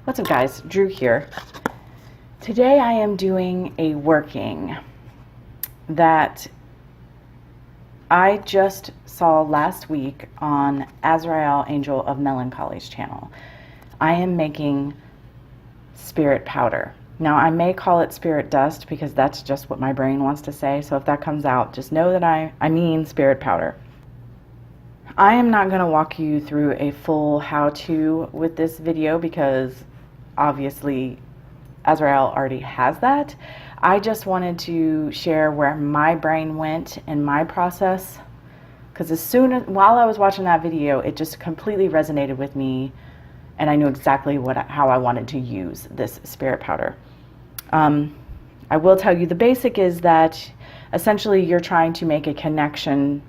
What's up guys, Drew here. Today I am doing a working that I just saw last week on Azrael, Angel of Melancholy's channel. I am making spirit powder. Now I may call it spirit dust because that's just what my brain wants to say, so if that comes out, just know that I mean spirit powder. I am not going to walk you through a full how-to with this video because obviously Azrael already has that. I just wanted to share where my brain went in my process, because while I was watching that video, it just completely resonated with me and I knew exactly how I wanted to use this spirit powder. I will tell you the basic is that essentially you're trying to make a connection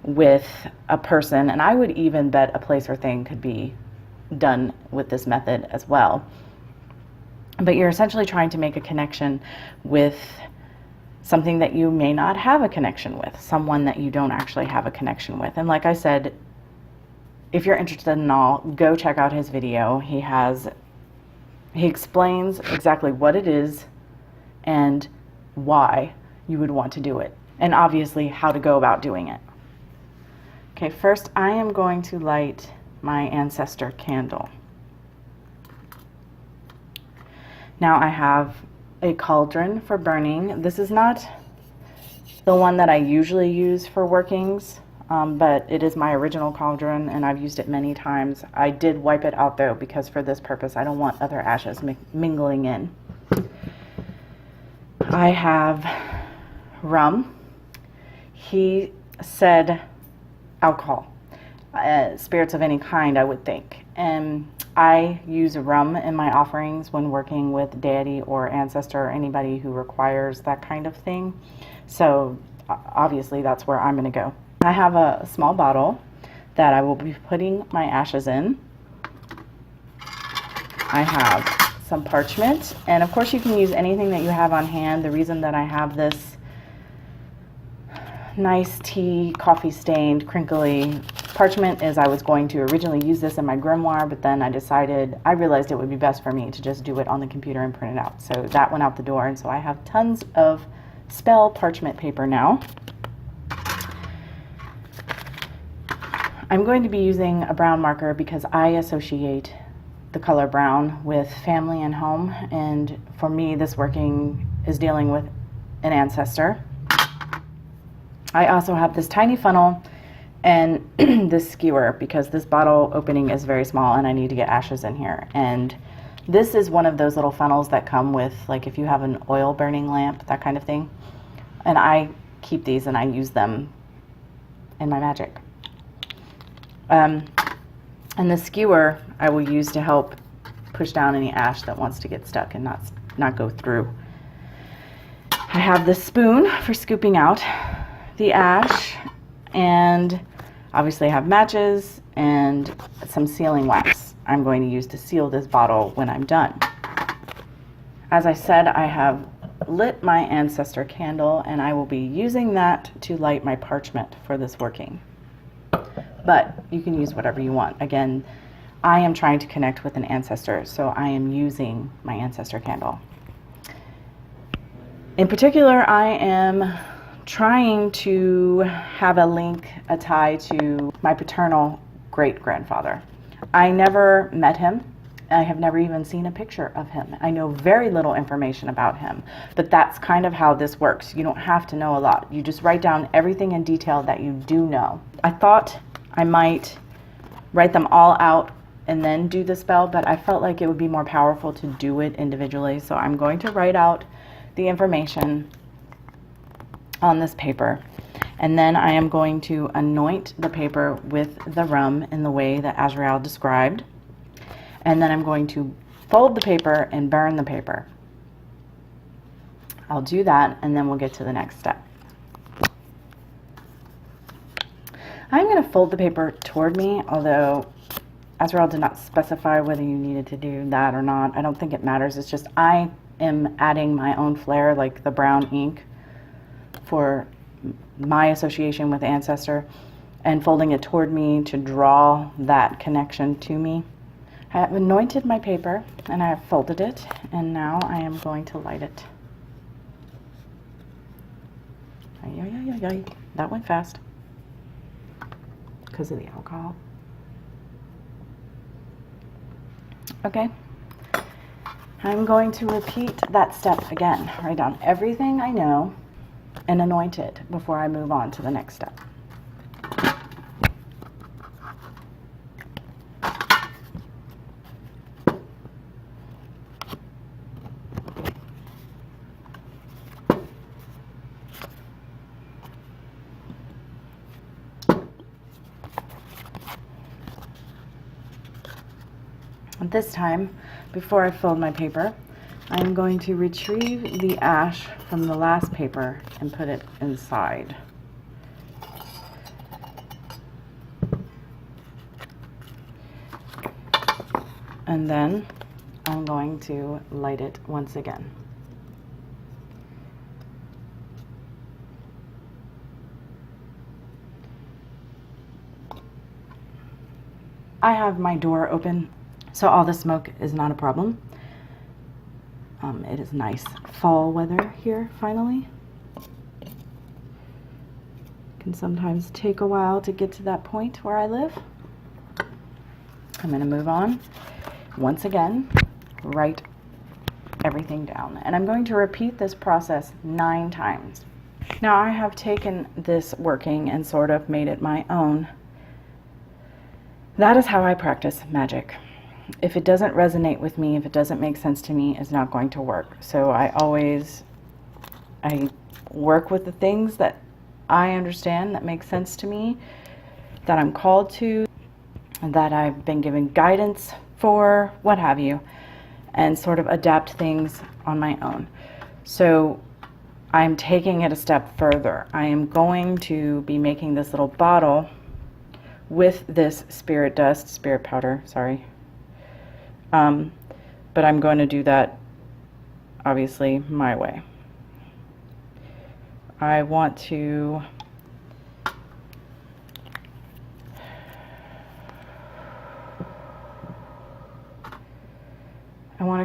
with a person, and I would even bet a place or thing could be done with this method as well. But you're essentially trying to make a connection with something that you may not have a connection with, someone that you don't actually have a connection with. And like I said, if you're interested in all, go check out his video. He explains exactly what it is and why you would want to do it, and obviously how to go about doing it. Okay, first I am going to light my Ancestor candle. Now I have a cauldron for burning. This is not the one that I usually use for workings, but it is my original cauldron and I've used it many times. I did wipe it out though, because for this purpose I don't want other ashes mingling in. I have rum. He said alcohol, spirits of any kind, I would think. And I use rum in my offerings when working with deity or ancestor or anybody who requires that kind of thing. So obviously that's where I'm going to go. I have a small bottle that I will be putting my ashes in. I have some parchment, and of course you can use anything that you have on hand. The reason that I have this nice tea, coffee stained, crinkly parchment is I was going to originally use this in my grimoire, but then I realized it would be best for me to just do it on the computer and print it out. So that went out the door, and so I have tons of spell parchment paper now. I'm going to be using a brown marker because I associate the color brown with family and home, and for me this working is dealing with an ancestor. I also have this tiny funnel and this skewer because this bottle opening is very small and I need to get ashes in here. And this is one of those little funnels that come with, like, if you have an oil burning lamp, that kind of thing. And I keep these and I use them in my magic. And the skewer I will use to help push down any ash that wants to get stuck and not go through. I have this spoon for scooping out the ash, and obviously I have matches and some sealing wax I'm going to use to seal this bottle when I'm done. As I said, I have lit my Ancestor candle and I will be using that to light my parchment for this working. But you can use whatever you want. Again, I am trying to connect with an ancestor, so I am using my Ancestor candle. In particular, I am trying to have a tie to my paternal great-grandfather. I never met him. I have never even seen a picture of him. I know very little information about him, but that's kind of how this works. You don't have to know a lot. You just write down everything in detail that you do know. I thought I might write them all out and then do the spell, but I felt like it would be more powerful to do it individually, so I'm going to write out the information on this paper, and then I am going to anoint the paper with the rum in the way that Azrael described, and then I'm going to fold the paper and burn the paper. I'll do that and then we'll get to the next step. I'm going to fold the paper toward me, although Azrael did not specify whether you needed to do that or not. I don't think it matters. It's just I am adding my own flair, like the brown ink, for my association with Ancestor, and folding it toward me to draw that connection to me. I have anointed my paper and I have folded it, and now I am going to light it. Ay, ay, ay, ay, ay. That went fast because of the alcohol. Okay, I'm going to repeat that step again. Write down everything I know and anoint it before I move on to the next step. This time, before I fold my paper, I'm going to retrieve the ash from the last paper and put it inside. And then I'm going to light it once again. I have my door open, so all the smoke is not a problem. It is nice fall weather here, finally. Can sometimes take a while to get to that point where I live. I'm going to move on. Once again, write everything down. And I'm going to repeat this process 9 times. Now I have taken this working and sort of made it my own. That is how I practice magic. If it doesn't resonate with me, if it doesn't make sense to me, it's not going to work. So I work with the things that I understand, that make sense to me, that I'm called to, that I've been given guidance for, what have you, and sort of adapt things on my own. So I'm taking it a step further. I am going to be making this little bottle with this spirit powder, sorry. But I'm going to do that, obviously, my way. I want to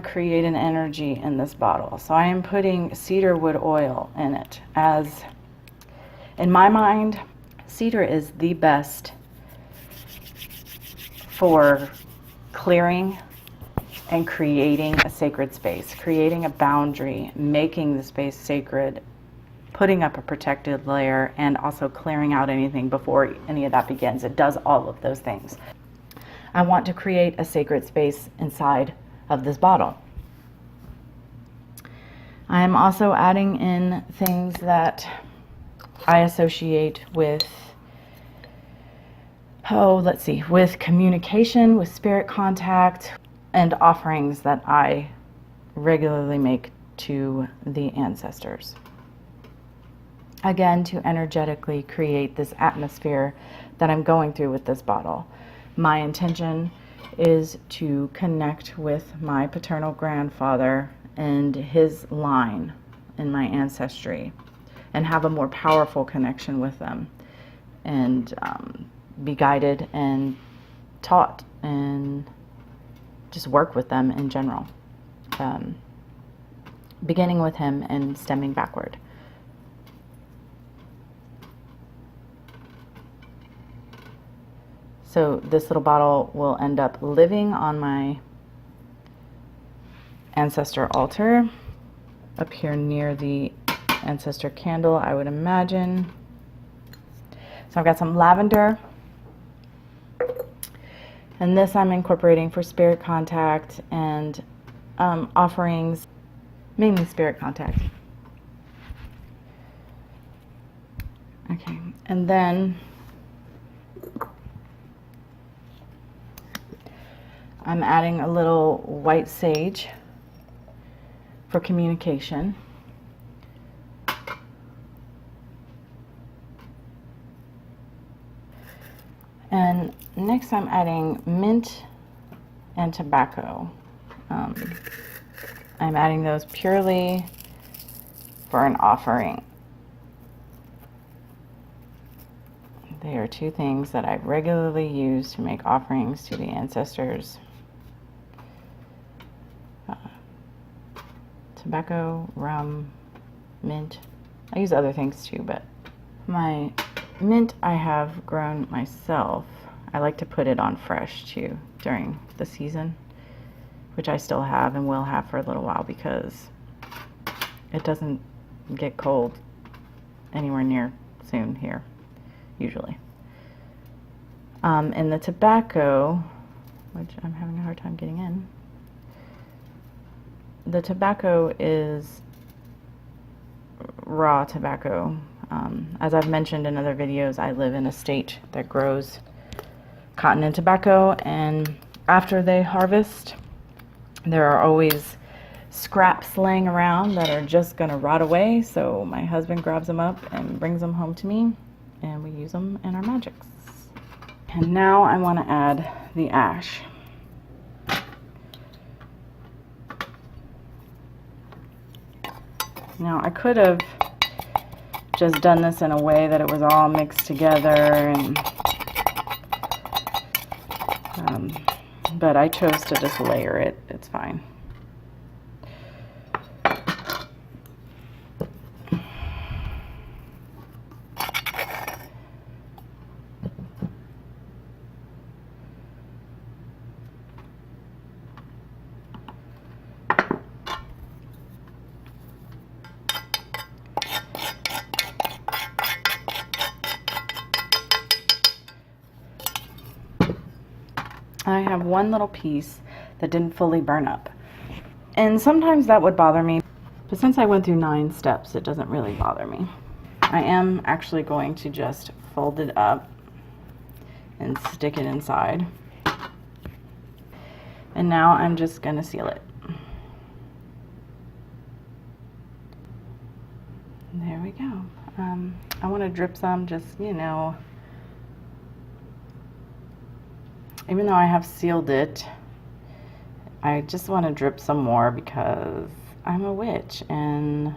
create an energy in this bottle. So I am putting cedar wood oil in it, as in my mind, cedar is the best for clearing and creating a sacred space, creating a boundary, making the space sacred, putting up a protected layer, and also clearing out anything before any of that begins. It does all of those things. I want to create a sacred space inside of this bottle. I am also adding in things that I associate with, with communication, with spirit contact, and offerings that I regularly make to the ancestors. Again, to energetically create this atmosphere that I'm going through with this bottle. My intention is to connect with my paternal grandfather and his line in my ancestry, and have a more powerful connection with them, and be guided and taught and just work with them in general, beginning with him and stemming backward. So this little bottle will end up living on my ancestor altar up here near the ancestor candle, I would imagine. So I've got some lavender, and this I'm incorporating for spirit contact and offerings, mainly spirit contact. Okay, and then I'm adding a little white sage for communication. And next I'm adding mint and tobacco. I'm adding those purely for an offering. They are 2 things that I regularly use to make offerings to the ancestors. tobacco, rum, mint. I use other things too, but my mint I have grown myself. I like to put it on fresh too during the season, which I still have and will have for a little while because it doesn't get cold anywhere near soon here, usually. And the tobacco, which I'm having a hard time getting in, the tobacco is raw tobacco. As I've mentioned in other videos, I live in a state that grows cotton and tobacco, and after they harvest, there are always scraps laying around that are just gonna rot away, so my husband grabs them up and brings them home to me, and we use them in our magics. And now I want to add the ash. Now I could have just done this in a way that it was all mixed together, and but I chose to just layer it. It's fine. I have one little piece that didn't fully burn up, and sometimes that would bother me, but since I went through 9 steps, it doesn't really bother me. I am actually going to just fold it up and stick it inside, and now I'm just going to seal it. There we go. I want to drip some, just, you know, even though I have sealed it, I just want to drip some more because I'm a witch and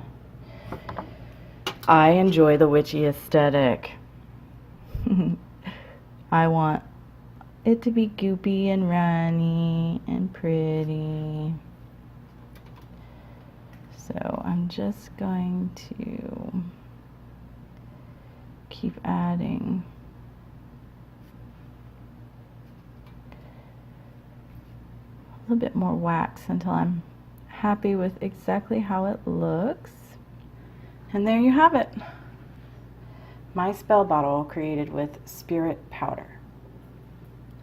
I enjoy the witchy aesthetic. I want it to be goopy and runny and pretty. So I'm just going to keep adding. A little bit more wax until I'm happy with exactly how it looks. And there you have it. My spell bottle created with spirit powder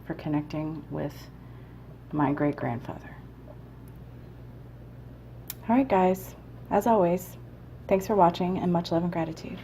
for connecting with my great-grandfather. All right, guys, as always, thanks for watching and much love and gratitude.